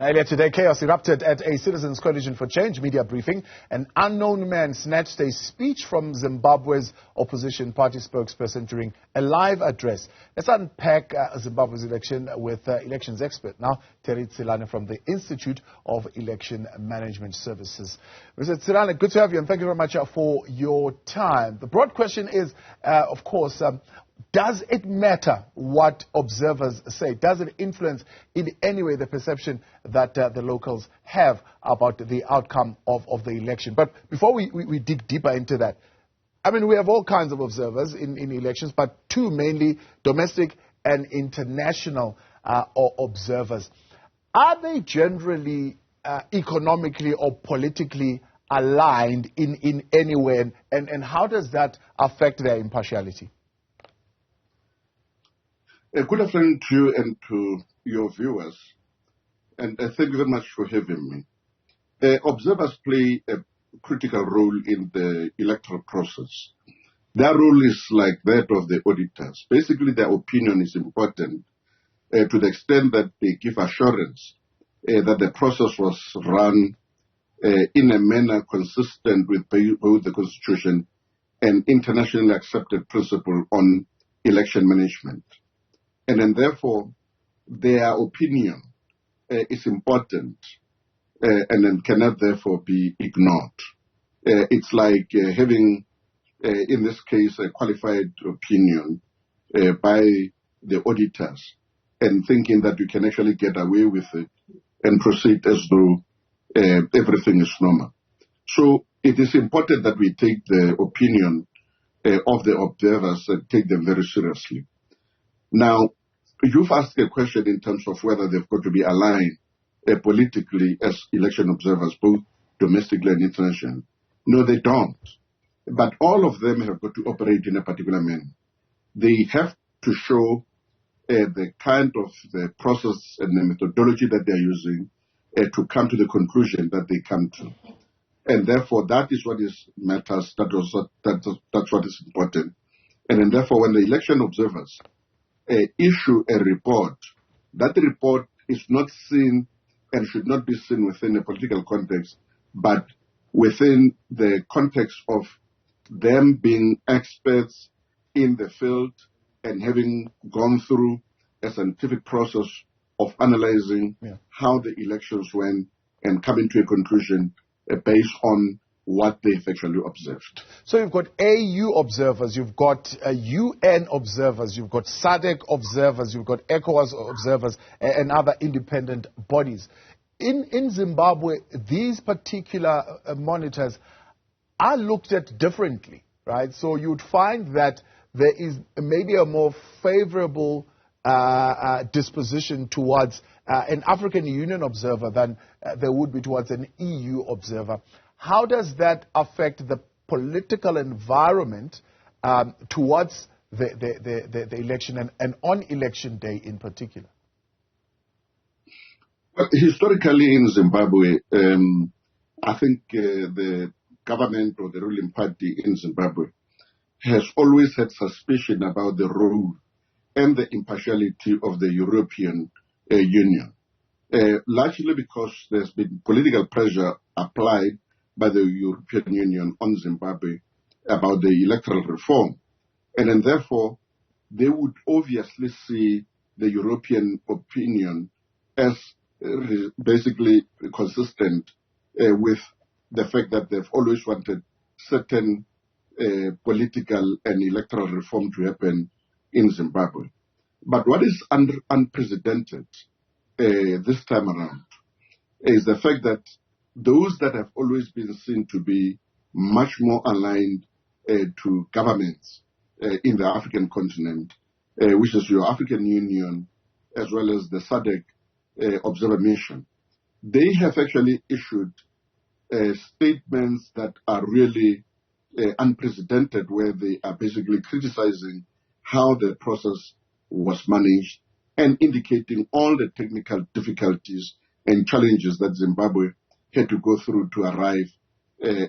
Earlier today, chaos erupted at a Citizens Coalition for Change media briefing. An unknown man snatched a speech from Zimbabwe's opposition party spokesperson during a live address. Let's unpack Zimbabwe's election with elections expert now, Tselane from the Institute of Election Management Services. Mr. Tselane, good to have you, and thank you very much for your time. The broad question is, of course, does it matter what observers say? Does it influence in any way the perception that the locals have about the outcome of the election? But before we dig deeper into that, I mean, we have all kinds of observers in elections, but two mainly, domestic and international observers. Are they generally economically or politically aligned in any way? And how does that affect their impartiality? Good afternoon to you and to your viewers, and thank you very much for having me. Observers play a critical role in the electoral process. Their role is like that of the auditors. Basically, their opinion is important to the extent that they give assurance that the process was run in a manner consistent with both the Constitution and internationally accepted principle on election management. And then, therefore, their opinion is important and then cannot, therefore, be ignored. It's like having, in this case, a qualified opinion by the auditors and thinking that you can actually get away with it and proceed as though everything is normal. So it is important that we take the opinion of the observers and take them very seriously. Now, you've asked a question in terms of whether they've got to be aligned politically as election observers, both domestically and internationally. No, they don't. But all of them have got to operate in a particular manner. They have to show the kind of the process and the methodology that they're using to come to the conclusion that they come to. And therefore, that is what matters. That's what is important. And then therefore, when the election observers issue a report, that report is not seen and should not be seen within a political context, but within the context of them being experts in the field and having gone through a scientific process of analyzing how the elections went and coming to a conclusion based on what they've actually observed. So you've got AU observers, you've got UN observers, you've got SADC observers, you've got ECOWAS observers, and other independent bodies. In Zimbabwe, these particular monitors are looked at differently, right? So you'd find that there is maybe a more favorable disposition towards an African Union observer than there would be towards an EU observer. How does that affect the political environment towards the election and on election day in particular? Well, historically in Zimbabwe, I think the government or the ruling party in Zimbabwe has always had suspicion about the role and the impartiality of the European Union, largely because there's been political pressure applied by the European Union on Zimbabwe about the electoral reform. And then therefore, they would obviously see the European opinion as basically consistent with the fact that they've always wanted certain political and electoral reform to happen in Zimbabwe. But what is unprecedented this time around is the fact that those that have always been seen to be much more aligned to governments in the African continent, which is your African Union, as well as the SADC observer mission, they have actually issued statements that are really unprecedented, where they are basically criticizing how the process was managed and indicating all the technical difficulties and challenges that Zimbabwe had to go through to arrive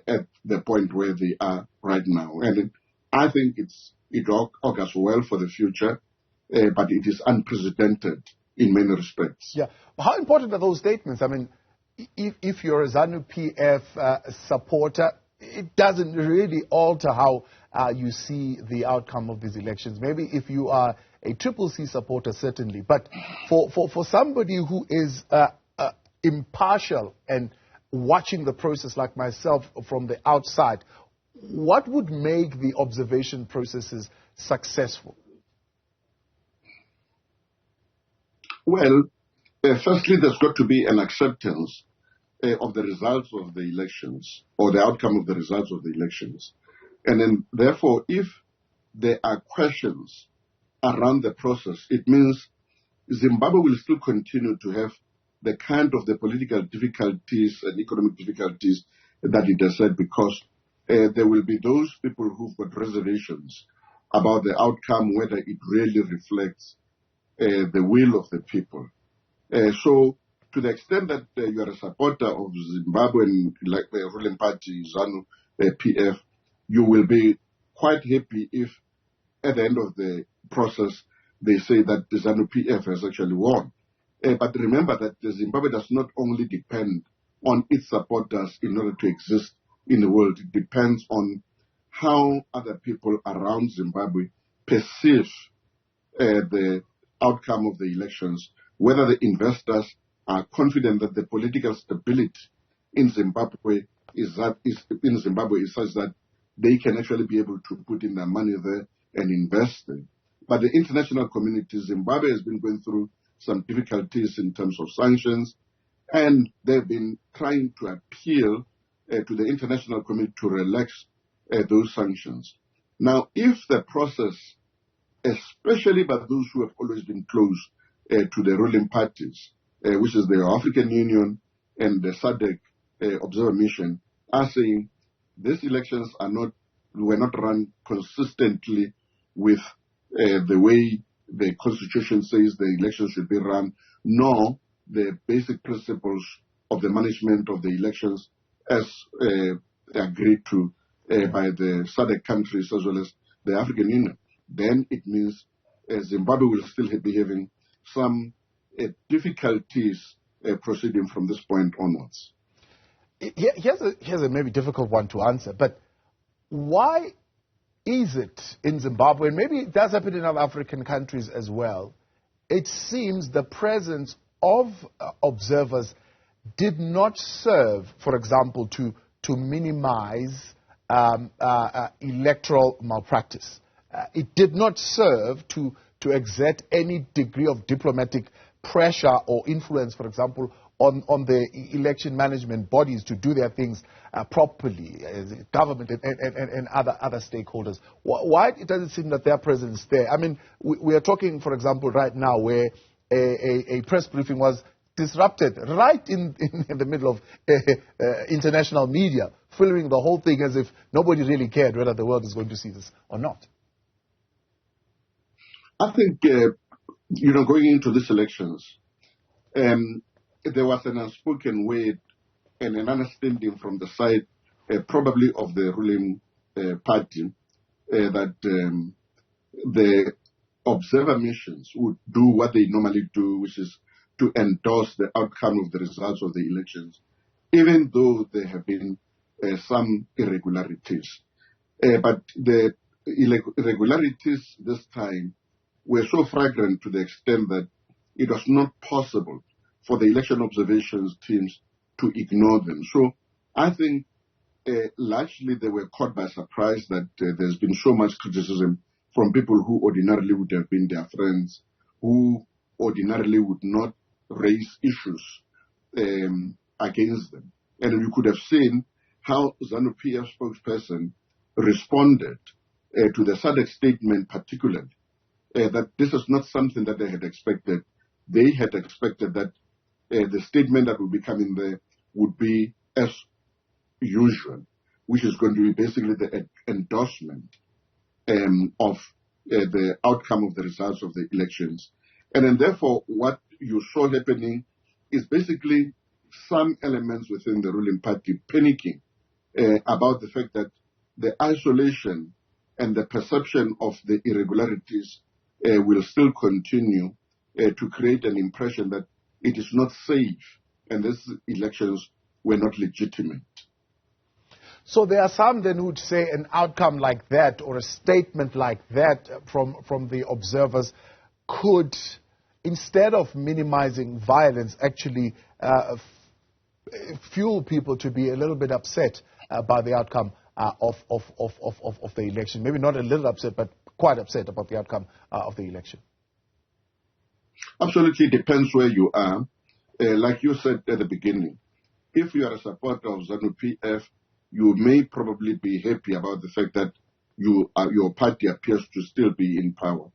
at the point where they are right now. And I think it augurs well for the future, but it is unprecedented in many respects. Yeah. How important are those statements? I mean, if you're a ZANU-PF supporter, it doesn't really alter how you see the outcome of these elections. Maybe if you are a CCC supporter, certainly. But for somebody who is impartial and watching the process like myself from the outside, what would make the observation processes successful? Well, firstly, there's got to be an acceptance of the results of the elections, or the outcome of the results of the elections. And then, therefore, if there are questions around the process, it means Zimbabwe will still continue to have the kind of the political difficulties and economic difficulties that it has had, because there will be those people who've got reservations about the outcome, whether it really reflects the will of the people. So, to the extent that you are a supporter of Zimbabwean, like the ruling party, ZANU-PF, you will be quite happy if, at the end of the process, they say that the ZANU-PF has actually won. But remember that Zimbabwe does not only depend on its supporters in order to exist in the world. It depends on how other people around Zimbabwe perceive the outcome of the elections, whether the investors are confident that the political stability in Zimbabwe is such that they can actually be able to put in their money there and invest there. But the international community, Zimbabwe has been going through some difficulties in terms of sanctions, and they've been trying to appeal to the international community to relax those sanctions. Now, if the process, especially by those who have always been close to the ruling parties, which is the African Union and the SADC Observer Mission, are saying these elections were not run consistently with the way the Constitution says the elections should be run, nor the basic principles of the management of the elections as agreed to by the SADC countries as well as the African Union, then it means Zimbabwe will still be having some difficulties proceeding from this point onwards. Here's a maybe difficult one to answer, but why is it in Zimbabwe, and maybe it does happen in other African countries as well, it seems the presence of observers did not serve, for example, to minimize electoral malpractice. It did not serve to exert any degree of diplomatic pressure or influence, for example, on the election management bodies to do their things properly, government and other stakeholders. Why does it seem that their presence there? I mean, we are talking, for example, right now where a press briefing was disrupted right in the middle of international media, filming the whole thing as if nobody really cared whether the world is going to see this or not. I think, going into these elections, there was an unspoken word and an understanding from the side, probably of the ruling party, that the observer missions would do what they normally do, which is to endorse the outcome of the results of the elections, even though there have been some irregularities. But the irregularities this time were so flagrant to the extent that it was not possible for the election observations teams to ignore them. So I think largely they were caught by surprise that there's been so much criticism from people who ordinarily would have been their friends, who ordinarily would not raise issues against them. And you could have seen how ZANU-PF spokesperson responded to the SADC statement particularly, that this is not something that they had expected. They had expected that the statement that would be coming there would be as usual, which is going to be basically the endorsement of the outcome of the results of the elections. And then therefore what you saw happening is basically some elements within the ruling party panicking about the fact that the isolation and the perception of the irregularities will still continue to create an impression that it is not safe and these elections were not legitimate. So there are some then who would say an outcome like that or a statement like that from the observers could, instead of minimizing violence, actually fuel people to be a little bit upset by the outcome of the election. Maybe not a little upset, but quite upset about the outcome of the election. Absolutely depends where you are. Like you said at the beginning, if you are a supporter of ZANU-PF, you may probably be happy about the fact that your party appears to still be in power.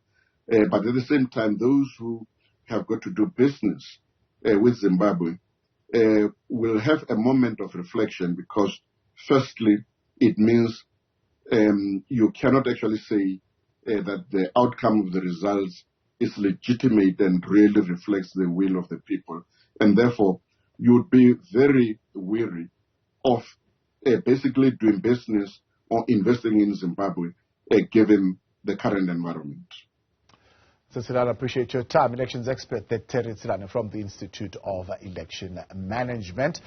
But at the same time, those who have got to do business with Zimbabwe will have a moment of reflection, because firstly, it means you cannot actually say that the outcome of the results is legitimate and really reflects the will of the people. And therefore, you would be very weary of basically doing business or investing in Zimbabwe given the current environment. So, Tselane, I appreciate your time. Elections expert, Tselane from the Institute of Election Management.